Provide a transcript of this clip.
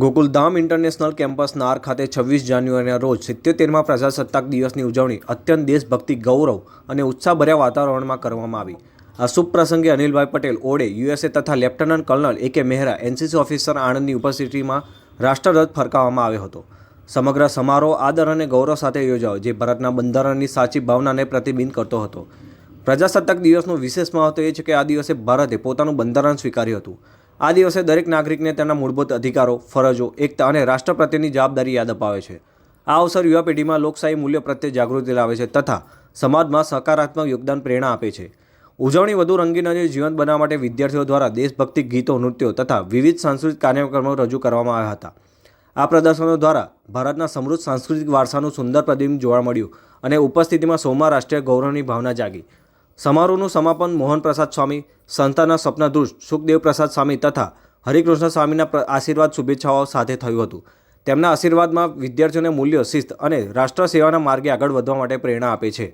Gokuldham international campus નાર ખાતે 26 જાન્યુઆરીના રોજ 77મા પ્રજાસત્તાક દિવસની ઉજવણી અત્યંત દેશભક્તિ, ગૌરવ અને ઉત્સાહભર્યા વાતાવરણમાં કરવામાં આવી। આ શુભ પ્રસંગે અનિલભાઈ પટેલ ઓડે યુએસએ તથા lieutenant colonel A K. Mehra NCC officer આણંદની ઉપસ્થિતિમાં રાષ્ટ્રધ્વજ ફરકાવવામાં આવ્યો હતો। સમગ્ર સમારોહ આદર અને ગૌરવ સાથે યોજાયો, જે ભારતના બંધારણની સાચી ભાવનાને પ્રતિબિંબ કરતો હતો। પ્રજાસત્તાક દિવસનું વિશેષ મહત્વ એ છે કે આ દિવસે ભારતે પોતાનું બંધારણ સ્વીકાર્યું હતું। આ દિવસે દરેક નાગરિકને તેના મૂળભૂત અધિકારો, ફરજો, એકતા અને રાષ્ટ્ર પ્રત્યેની જવાબદારી યાદ અપાવે છે। આ અવસર યુવા પેઢીમાં લોકશાહી મૂલ્યો પ્રત્યે જાગૃતિ લાવે છે તથા સમાજમાં સકારાત્મક યોગદાન પ્રેરણા આપે છે। ઉજવણી વધુ રંગીન અને જીવંત બનાવવા માટે વિદ્યાર્થીઓ દ્વારા દેશભક્તિ ગીતો, નૃત્યો તથા વિવિધ સાંસ્કૃતિક કાર્યક્રમો રજૂ કરવામાં આવ્યા હતા। આ પ્રદર્શનો દ્વારા ભારતના સમૃદ્ધ સાંસ્કૃતિક વારસાનું સુંદર પ્રતિબિંબ જોવા મળ્યું અને ઉપસ્થિતિમાં સૌમાં રાષ્ટ્રીય ગૌરવની ભાવના જાગી। સમારોહનું સમાપન મોહન પ્રસાદ સ્વામી, સંસ્થાના સપનાધ્રુજ સુખદેવ પ્રસાદ સ્વામી તથા હરિકૃષ્ણ સ્વામીના આશીર્વાદ શુભેચ્છાઓ સાથે થયું હતું। તેમના આશીર્વાદમાં વિદ્યાર્થીઓને મૂલ્યો, શિસ્ત અને રાષ્ટ્ર સેવાના માર્ગે આગળ વધવા માટે પ્રેરણા આપે છે।